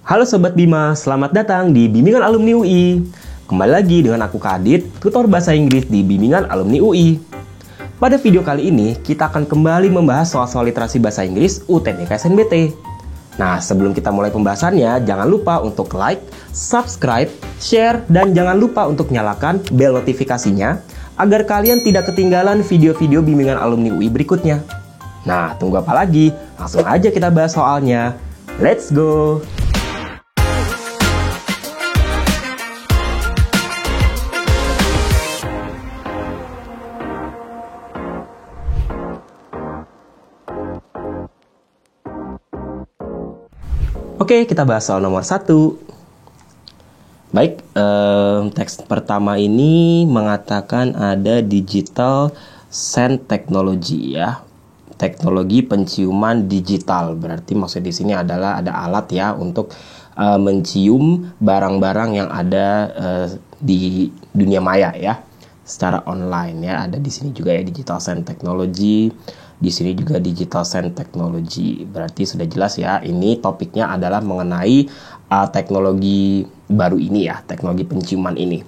Halo Sobat Bima, selamat datang di Bimbingan Alumni UI. Kembali lagi dengan aku Kadit, tutor bahasa Inggris di Bimbingan Alumni UI. Pada video kali ini, kita akan kembali membahas soal-soal literasi bahasa Inggris UTBK SNBT. Nah, sebelum kita mulai pembahasannya, jangan lupa untuk like, subscribe, share, dan jangan lupa untuk nyalakan bel notifikasinya agar kalian tidak ketinggalan video-video Bimbingan Alumni UI berikutnya. Nah, tunggu apa lagi? Langsung aja kita bahas soalnya. Let's go! Oke, kita bahas soal nomor 1. Baik, teks pertama ini mengatakan ada digital scent technology ya. Teknologi penciuman digital. Berarti maksud di sini adalah ada alat ya untuk mencium barang-barang yang ada di dunia maya ya, secara online ya. Ada di sini juga ya digital scent technology. Di sini juga digital scent technology. Berarti sudah jelas ya, ini topiknya adalah mengenai teknologi baru ini ya, teknologi penciuman ini.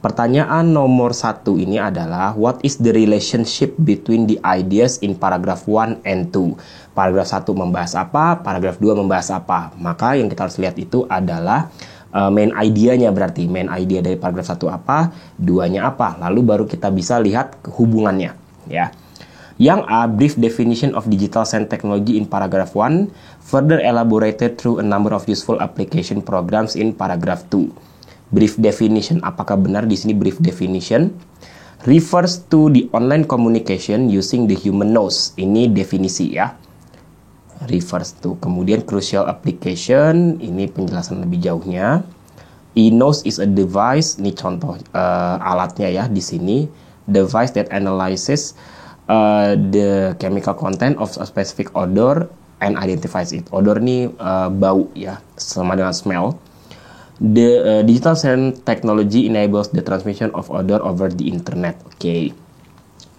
Pertanyaan nomor 1 ini adalah, what is the relationship between the ideas in paragraph 1 and 2? Paragraf 1 membahas apa, paragraf 2 membahas apa. Maka yang kita harus lihat itu adalah main idea-nya, berarti main idea dari paragraf 1 apa, 2-nya apa. Lalu baru kita bisa lihat hubungannya ya. Yang A, brief definition of digital scent technology in paragraph 1, further elaborated through a number of useful application programs in paragraph 2. Brief definition, apakah benar di sini brief definition? Refers to the online communication using the human nose. Ini definisi ya. Refers to. Kemudian crucial application, ini penjelasan lebih jauhnya. E-nose is a device, ini contoh alatnya ya di sini. Device that analyzes the chemical content of a specific odor and identifies it. Odor ini bau ya, sama dengan smell. The digital scent technology enables the transmission of odor over the internet. Oke.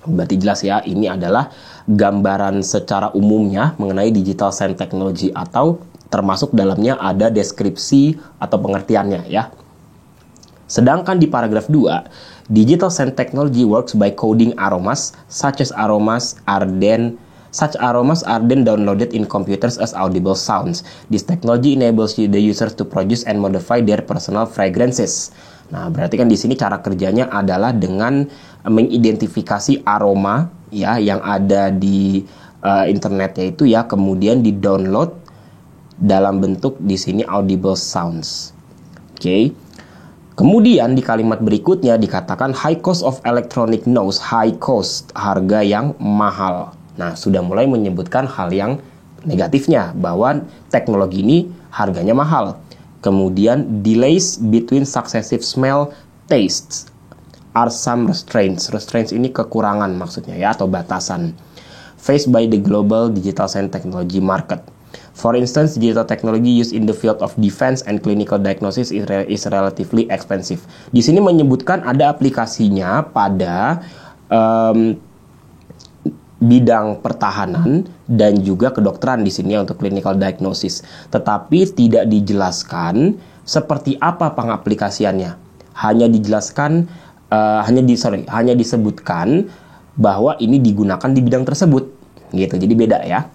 Berarti jelas ya, ini adalah gambaran secara umumnya mengenai digital scent technology, atau termasuk dalamnya ada deskripsi atau pengertiannya ya. Sedangkan di paragraf 2, digital scent technology works by coding aromas, such aromas are then downloaded in computers as audible sounds. This technology enables the users to produce and modify their personal fragrances. Nah, berarti kan di sini cara kerjanya adalah dengan mengidentifikasi aroma ya yang ada di internetnya itu ya, kemudian di-download dalam bentuk di sini audible sounds. Oke. Kemudian di kalimat berikutnya dikatakan high cost of electronic nose, high cost, harga yang mahal. Nah, sudah mulai menyebutkan hal yang negatifnya, bahwa teknologi ini harganya mahal. Kemudian delays between successive smell tastes are some restraints. Restraints ini kekurangan maksudnya ya, atau batasan. Faced by the global digital scent technology market. For instance, digital technology used in the field of defense and clinical diagnosis is relatively expensive. Di sini menyebutkan ada aplikasinya pada bidang pertahanan dan juga kedokteran di sini untuk clinical diagnosis. Tetapi tidak dijelaskan seperti apa pengaplikasiannya. Hanya dijelaskan, hanya disebutkan bahwa ini digunakan di bidang tersebut. Gitu. Jadi beda ya.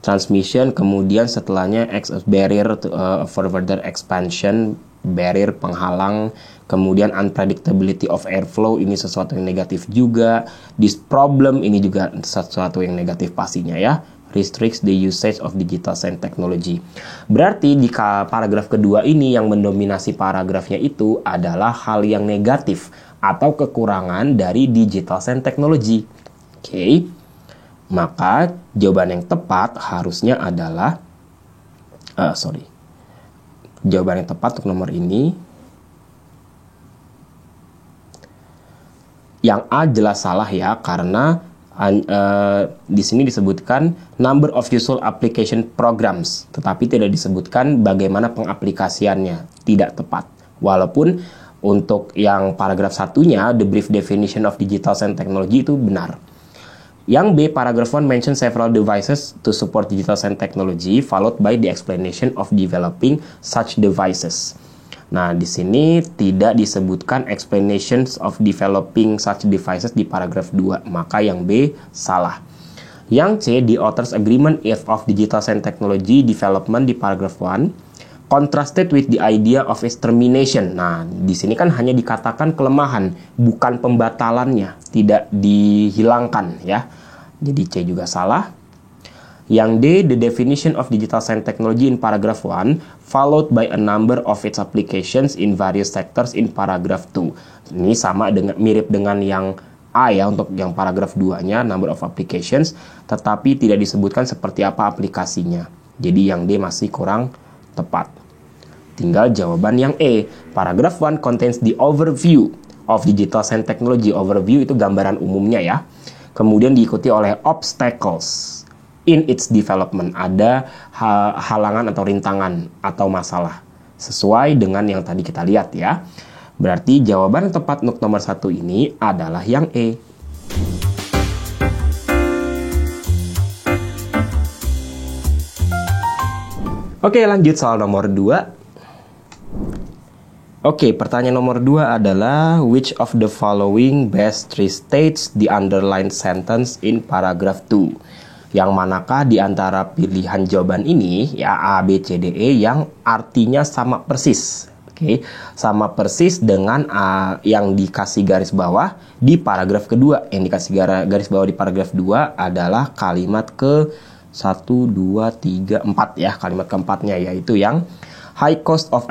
Transmission, kemudian setelahnya barrier for further expansion, barrier penghalang, kemudian unpredictability of airflow, ini sesuatu yang negatif juga. This problem, ini juga sesuatu yang negatif pastinya ya. Restricts the usage of digital scent technology. Berarti di paragraf kedua ini yang mendominasi paragrafnya itu adalah hal yang negatif atau kekurangan dari digital scent technology. Oke. Maka jawaban yang tepat harusnya adalah jawaban yang tepat untuk nomor ini yang A jelas salah ya, karena di sini disebutkan number of useful application programs, tetapi tidak disebutkan bagaimana pengaplikasiannya, tidak tepat. Walaupun untuk yang paragraf satunya, the brief definition of digital scent technology itu benar. Yang B, paragraph 1 mention several devices to support digital sign technology, followed by the explanation of developing such devices. Nah, di sini tidak disebutkan explanations of developing such devices di paragraf 2, maka yang B salah. Yang C, the author's agreement of digital sign technology development di paragraf 1 contrasted with the idea of its termination. Nah, di sini kan hanya dikatakan kelemahan, bukan pembatalannya, tidak dihilangkan ya. Jadi C juga salah. Yang D, the definition of digital sign technology in paragraph 1 followed by a number of its applications in various sectors in paragraph 2. Ini sama dengan mirip dengan yang A ya untuk yang paragraf 2-nya, number of applications, tetapi tidak disebutkan seperti apa aplikasinya. Jadi yang D masih kurang tepat. Tinggal jawaban yang E. Paragraph 1 contains the overview of digital sign technology. Overview itu gambaran umumnya ya. Kemudian diikuti oleh obstacles in its development. Ada halangan atau rintangan atau masalah. Sesuai dengan yang tadi kita lihat ya. Berarti jawaban tepat untuk nomor 1 ini adalah yang E. Oke, lanjut soal nomor 2. Oke, pertanyaan nomor 2 adalah which of the following best restates the underlined sentence in paragraph 2? Yang manakah di antara pilihan jawaban ini, ya A, B, C, D, E, yang artinya sama persis? Oke, sama persis dengan yang dikasih garis bawah di paragraf kedua. Yang dikasih garis bawah di paragraf 2 adalah kalimat ke 1, 2, 3, 4 ya. Kalimat keempatnya yaitu yang high cost of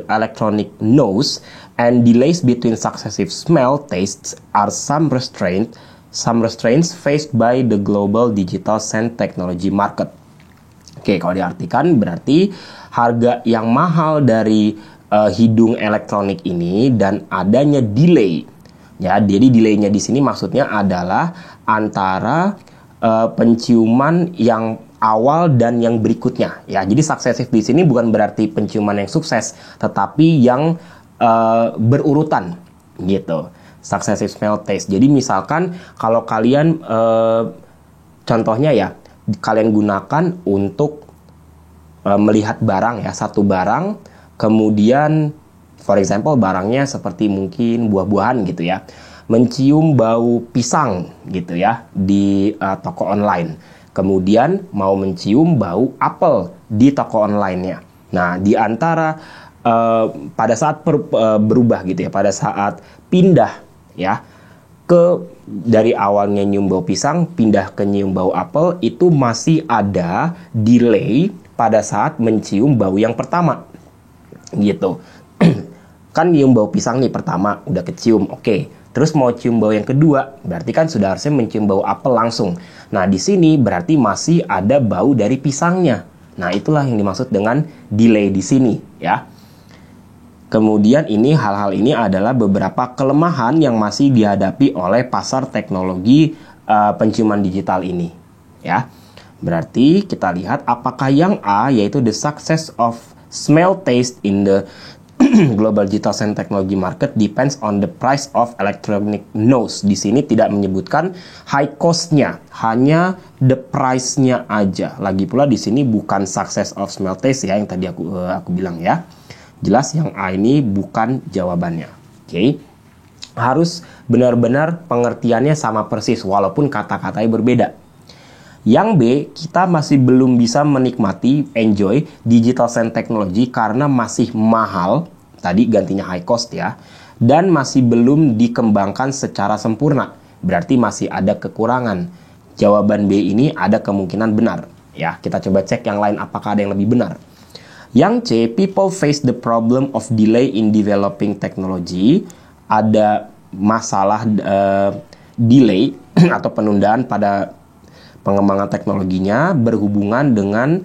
electronic noise and delays between successive smell tastes are some restraints faced by the global digital sign technology market. Oke, kalau diartikan berarti harga yang mahal dari hidung elektronik ini dan adanya delay. Ya, jadi delaynya di sini maksudnya adalah antara penciuman yang awal dan yang berikutnya. Ya, jadi successive di sini bukan berarti penciuman yang sukses, tetapi yang berurutan gitu. Successive smell taste. Jadi misalkan kalau kalian contohnya ya, kalian gunakan untuk melihat barang ya, satu barang, kemudian for example barangnya seperti mungkin buah-buahan gitu ya. Mencium bau pisang gitu ya di toko online. Kemudian mau mencium bau apel di toko online-nya. Nah, di antara pada saat berubah gitu ya, pada saat pindah ya dari awalnya nyium bau pisang pindah ke nyium bau apel, itu masih ada delay pada saat mencium bau yang pertama gitu. Kan nyium bau pisang nih pertama udah kecium, oke. Terus mau cium bau yang kedua, berarti kan sudah harusnya mencium bau apel langsung. Nah, di sini berarti masih ada bau dari pisangnya. Nah, itulah yang dimaksud dengan delay di sini, ya. Kemudian hal-hal ini adalah beberapa kelemahan yang masih dihadapi oleh pasar teknologi penciuman digital ini, ya. Berarti kita lihat apakah yang A, yaitu the success of smell taste in the global digital sign technology market depends on the price of electronic nose. Di sini tidak menyebutkan high cost-nya, hanya the price-nya aja. Lagi pula di sini bukan success of smell taste ya, yang tadi aku bilang ya. Jelas yang A ini bukan jawabannya. Oke. Harus benar-benar pengertiannya sama persis walaupun kata-katanya berbeda. Yang B, kita masih belum bisa menikmati, enjoy digital sign technology karena masih mahal, tadi gantinya high cost ya, dan masih belum dikembangkan secara sempurna, berarti masih ada kekurangan. Jawaban B ini ada kemungkinan benar. Ya, kita coba cek yang lain apakah ada yang lebih benar. Yang C, people face the problem of delay in developing technology. Ada masalah delay atau penundaan pada pengembangan teknologinya berhubungan dengan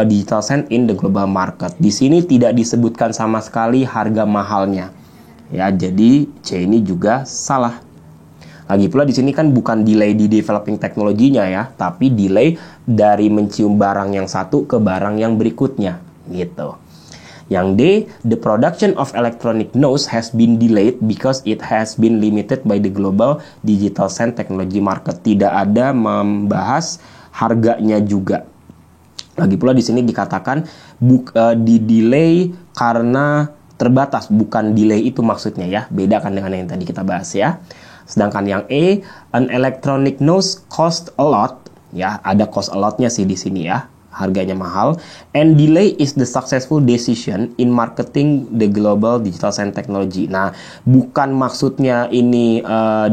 digital sign in the global market. Di sini tidak disebutkan sama sekali harga mahalnya. Ya, jadi C ini juga salah. Lagi pula di sini kan bukan delay di developing teknologinya ya, tapi delay dari mencium barang yang satu ke barang yang berikutnya, gitu. Yang D, the production of electronic notes has been delayed because it has been limited by the global digital sand technology market. Tidak ada membahas harganya juga. Lagi pula di sini dikatakan di delay karena terbatas, bukan delay itu maksudnya ya. Beda kan dengan yang tadi kita bahas ya. Sedangkan yang E, an electronic note cost a lot, ya, ada cost a lot-nya sih di sini ya. Harganya mahal, and delay is the successful decision in marketing the global digital sand technology. Nah, bukan maksudnya ini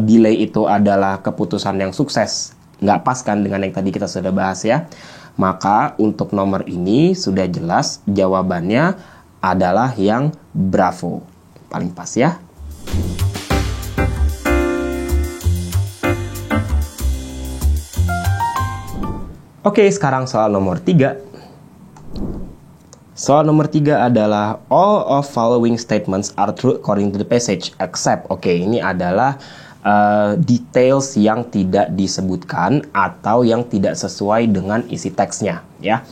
delay itu adalah keputusan yang sukses. Nggak pas kan dengan yang tadi kita sudah bahas ya. Maka untuk nomor ini sudah jelas jawabannya adalah yang Bravo. Paling pas ya. Oke, sekarang soal nomor 3. Soal nomor 3 adalah all of following statements are true according to the passage except. Oke, ini adalah details yang tidak disebutkan atau yang tidak sesuai dengan isi teksnya ya.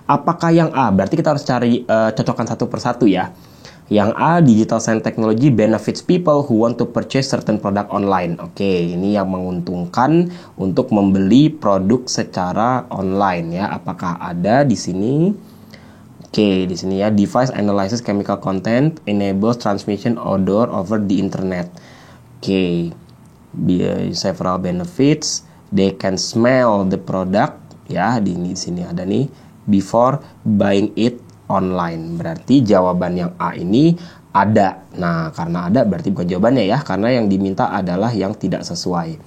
Apakah yang A? Berarti kita harus cari cocokkan satu persatu ya. Yang A, digital sand technology benefits people who want to purchase certain product online. Oke, ini yang menguntungkan untuk membeli produk secara online ya. Apakah ada di sini? Oke, di sini ya, device analyzes chemical content, enables transmission odor over the internet. Oke, several benefits, they can smell the product ya. Di sini ada nih, before buying it online. Berarti jawaban yang A ini ada. Nah, karena ada berarti bukan jawabannya ya, karena yang diminta adalah yang tidak sesuai.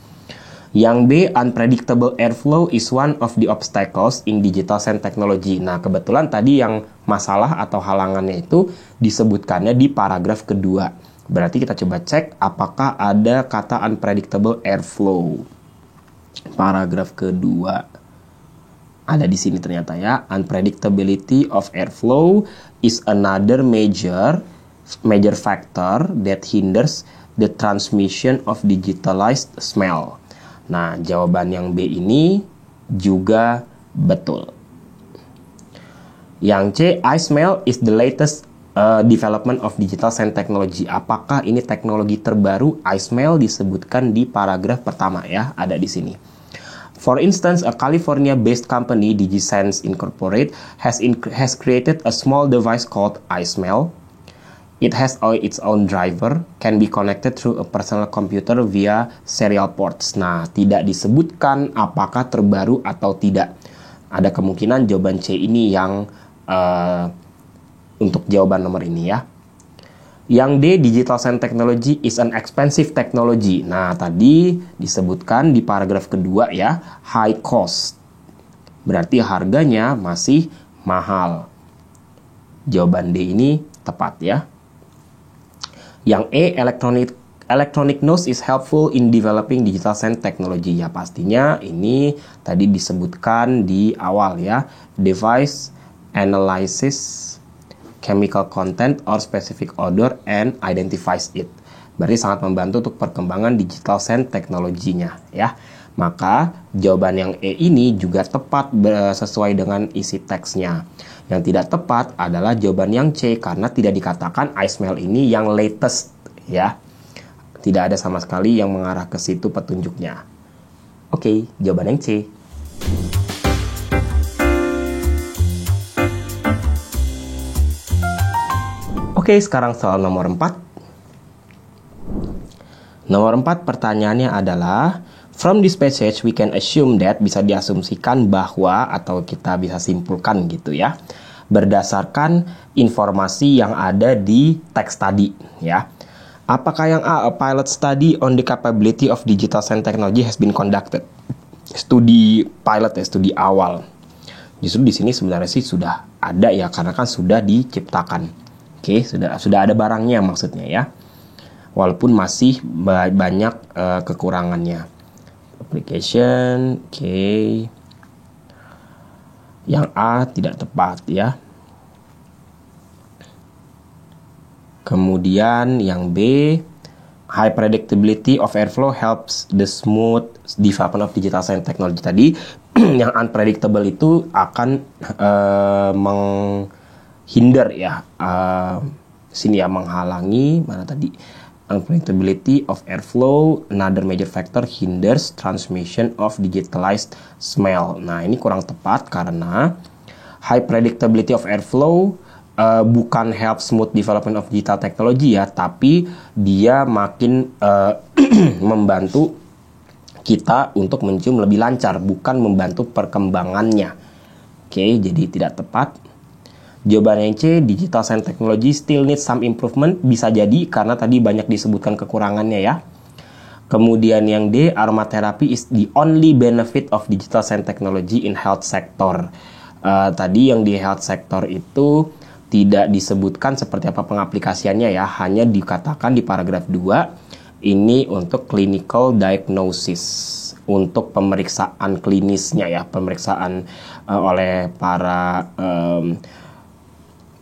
Yang B, unpredictable airflow is one of the obstacles in digital sand technology. Nah, kebetulan tadi yang masalah atau halangannya itu disebutkannya di paragraf kedua. Berarti kita coba cek apakah ada kata unpredictable airflow. Paragraf kedua. Ada di sini ternyata ya. Unpredictability of airflow is another major factor that hinders the transmission of digitalized smell. Nah, jawaban yang B ini juga betul. Yang C, iSmell is the latest development of digital sand technology. Apakah ini teknologi terbaru? iSmell disebutkan di paragraf pertama ya, ada di sini. For instance, a California-based company, DigiSense Incorporated, has created a small device called iSmell. It has its own driver, can be connected through a personal computer via serial ports. Nah, tidak disebutkan apakah terbaru atau tidak. Ada kemungkinan jawaban C ini yang untuk jawaban nomor ini ya. Yang D, digital sand technology is an expensive technology. Nah, tadi disebutkan di paragraf kedua ya, high cost. Berarti harganya masih mahal. Jawaban D ini tepat ya. Yang E, electronic notes is helpful in developing digital sand technology. Ya, pastinya ini tadi disebutkan di awal ya. Device analysis chemical content or specific odor and identifies it. Berarti sangat membantu untuk perkembangan digital sand teknologinya ya. Maka jawaban yang E ini juga tepat sesuai dengan isi teksnya. Yang tidak tepat adalah jawaban yang C karena tidak dikatakan iSmell ini yang latest ya. Tidak ada sama sekali yang mengarah ke situ petunjuknya. Oke, jawaban yang C. Oke, sekarang soal nomor 4. Nomor 4 pertanyaannya adalah, from this passage we can assume that, bisa diasumsikan bahwa atau kita bisa simpulkan gitu ya, berdasarkan informasi yang ada di teks tadi ya. Apakah yang A, a pilot study on the capability of digital sand technology has been conducted. Studi pilot ya, studi awal. Justru di sini sebenarnya sih sudah ada ya, karena kan sudah diciptakan. Oke, sudah ada barangnya maksudnya ya. Walaupun masih banyak kekurangannya. Application, oke. Yang A tidak tepat ya. Kemudian yang B, high predictability of airflow helps the smooth development of digital science technology. Tadi yang unpredictable itu akan hinder ya. Sini ya, menghalangi, mana tadi, unpredictability of airflow, another major factor hinders transmission of digitalized smell. Nah, ini kurang tepat karena high predictability of airflow bukan help smooth development of digital technology ya, tapi dia makin membantu kita untuk mencium lebih lancar, bukan membantu perkembangannya. Oke, jadi tidak tepat. Jawaban yang C, digital science technology still needs some improvement. Bisa jadi karena tadi banyak disebutkan kekurangannya ya. Kemudian yang D, aromatherapy is the only benefit of digital science technology in health sector. Tadi yang di health sector itu tidak disebutkan seperti apa pengaplikasiannya ya. Hanya dikatakan di paragraf 2, ini untuk clinical diagnosis, untuk pemeriksaan klinisnya ya, pemeriksaan oleh para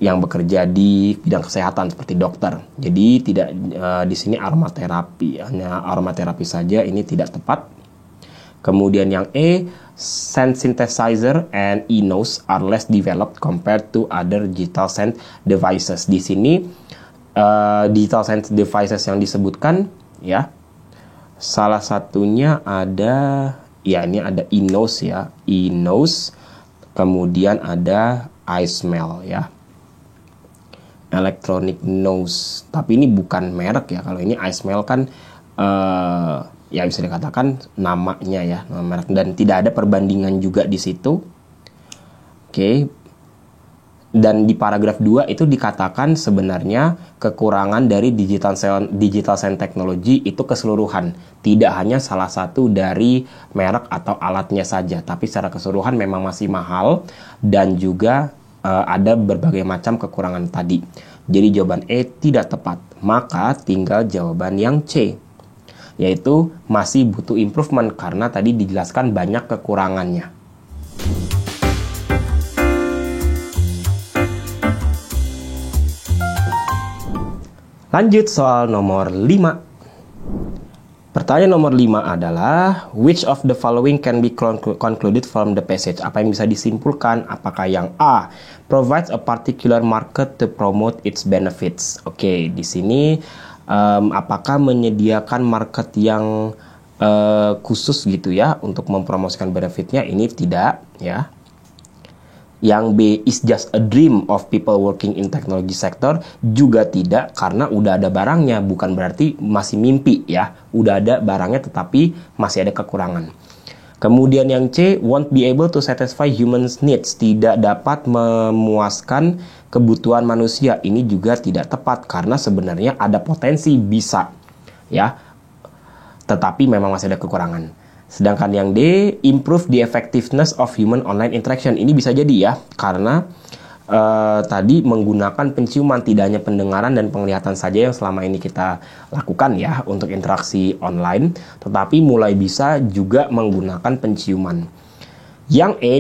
yang bekerja di bidang kesehatan seperti dokter. Jadi tidak di sini aromaterapi, hanya aromaterapi saja, ini tidak tepat. Kemudian yang E, scent synthesizer and e-nose are less developed compared to other digital scent devices. Di sini digital scent devices yang disebutkan ya, salah satunya ada ya, ini ada e-nose ya, e-nose, kemudian ada iSmell ya, electronic nose, tapi ini bukan merek ya. Kalau ini iSmell kan ya bisa dikatakan namanya ya, nama merek, dan tidak ada perbandingan juga di situ. Oke. Dan di paragraf 2 itu dikatakan sebenarnya kekurangan dari digital science technology itu keseluruhan, tidak hanya salah satu dari merek atau alatnya saja, tapi secara keseluruhan memang masih mahal dan juga ada berbagai macam kekurangan tadi. Jadi jawaban E tidak tepat. Maka tinggal jawaban yang C, yaitu masih butuh improvement karena tadi dijelaskan banyak kekurangannya. Lanjut soal nomor 5. Pertanyaan nomor 5 adalah, which of the following can be concluded from the passage? Apa yang bisa disimpulkan? Apakah yang A, provides a particular market to promote its benefits? Oke, di sini apakah menyediakan market yang khusus gitu ya untuk mempromosikan benefitnya? Ini tidak ya. Yang B, is just a dream of people working in technology sector, juga tidak, karena udah ada barangnya, bukan berarti masih mimpi ya, udah ada barangnya tetapi masih ada kekurangan. Kemudian yang C, won't be able to satisfy human needs, tidak dapat memuaskan kebutuhan manusia, ini juga tidak tepat karena sebenarnya ada potensi bisa ya, tetapi memang masih ada kekurangan. Sedangkan yang D, improve the effectiveness of human online interaction. Ini bisa jadi ya, karena tadi menggunakan penciuman, tidak hanya pendengaran dan penglihatan saja yang selama ini kita lakukan ya untuk interaksi online, tetapi mulai bisa juga menggunakan penciuman. Yang E,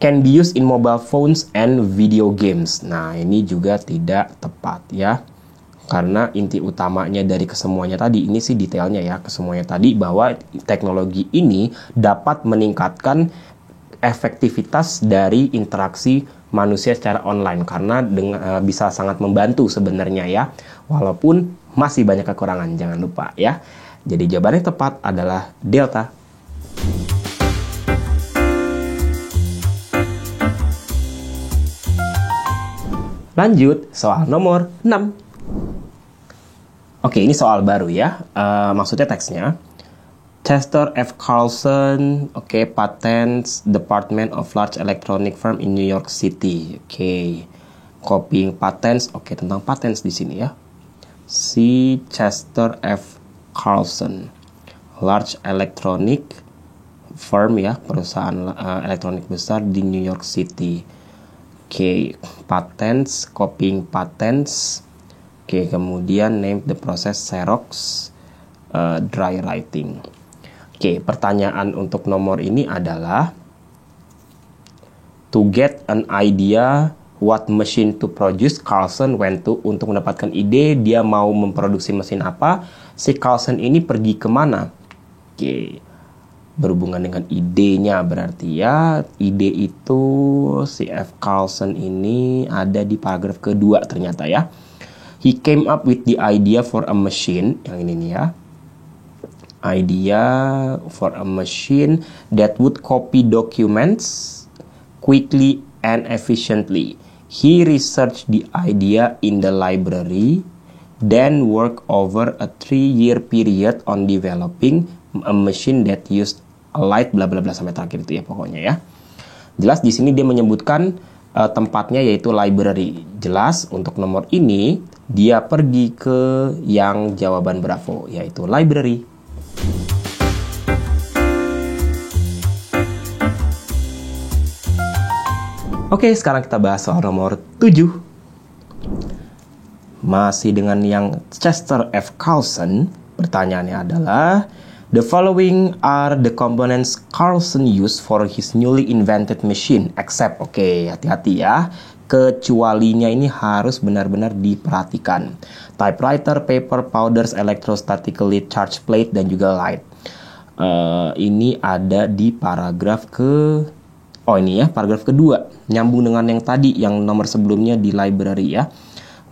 can be used in mobile phones and video games. Nah, ini juga tidak tepat ya. Karena inti utamanya dari kesemuanya tadi, ini sih detailnya ya, kesemuanya tadi bahwa teknologi ini dapat meningkatkan efektivitas dari interaksi manusia secara online, karena bisa sangat membantu sebenarnya ya, walaupun masih banyak kekurangan, jangan lupa ya. Jadi jawabannya tepat adalah delta. Lanjut soal nomor 6. Oke, ini soal baru ya, maksudnya teksnya. Chester F. Carlson, Patents Department of Large Electronic Firm in New York City. Copying patents, tentang patents di sini ya. Si Chester F. Carlson, Large Electronic Firm ya, perusahaan elektronik besar di New York City. Patents, copying patents. Kemudian name the process Xerox dry writing. Pertanyaan untuk nomor ini adalah, to get an idea what machine to produce, Carlson went to. Untuk mendapatkan ide dia mau memproduksi mesin apa, si Carlson ini pergi kemana? berhubungan dengan idenya berarti ya. Ide itu si F. Carlson ini ada di paragraf kedua ternyata ya. He came up with the idea for a machine, yang ini nih ya. Idea for a machine that would copy documents quickly and efficiently. He researched the idea in the library, then worked over a 3-year period on developing a machine that used a light, bla bla bla sampai terakhir itu ya pokoknya ya. Jelas di sini dia menyebutkan tempatnya yaitu library. Jelas untuk nomor ini dia pergi ke yang jawaban Bravo yaitu library. Oke, sekarang kita bahas soal nomor 7. Masih dengan yang Chester F. Carlson. Pertanyaannya adalah, the following are the components Carlson used for his newly invented machine, except, oke, hati-hati ya, kecualinya ini harus benar-benar diperhatikan. Typewriter, paper, powders, electrostatically charged plate, dan juga light. Ini ada di paragraf paragraf kedua, nyambung dengan yang tadi, yang nomor sebelumnya di library ya.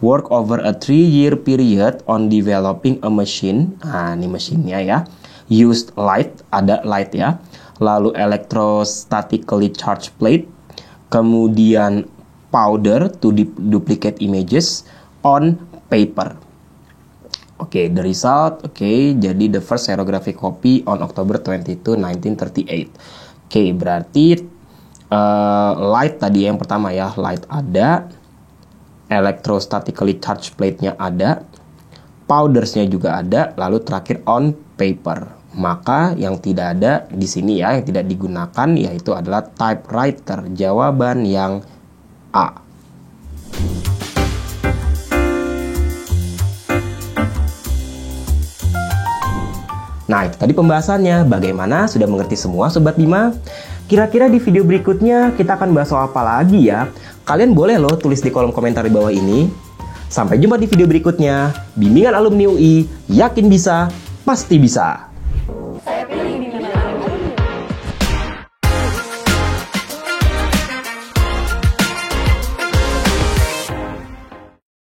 Work over a 3-year period on developing a machine. Nah, ini mesinnya ya. Used light, ada light ya. Lalu electrostatically charged plate. Kemudian powder to duplicate images on paper. Oke, the result. Oke, jadi the first serographic copy on October 22, 1938. Oke, berarti light tadi yang pertama ya, light ada, electrostatically charged plate-nya ada, powdersnya juga ada, lalu terakhir on paper. Maka yang tidak ada di sini ya, yang tidak digunakan yaitu adalah typewriter. Jawaban yang A. Nah, itu tadi pembahasannya. Bagaimana? Sudah mengerti semua Sobat Bima? Kira-kira di video berikutnya kita akan bahas soal apa lagi ya? Kalian boleh loh tulis di kolom komentar di bawah ini. Sampai jumpa di video berikutnya. Bimbingan Alumni UI, yakin bisa, pasti bisa.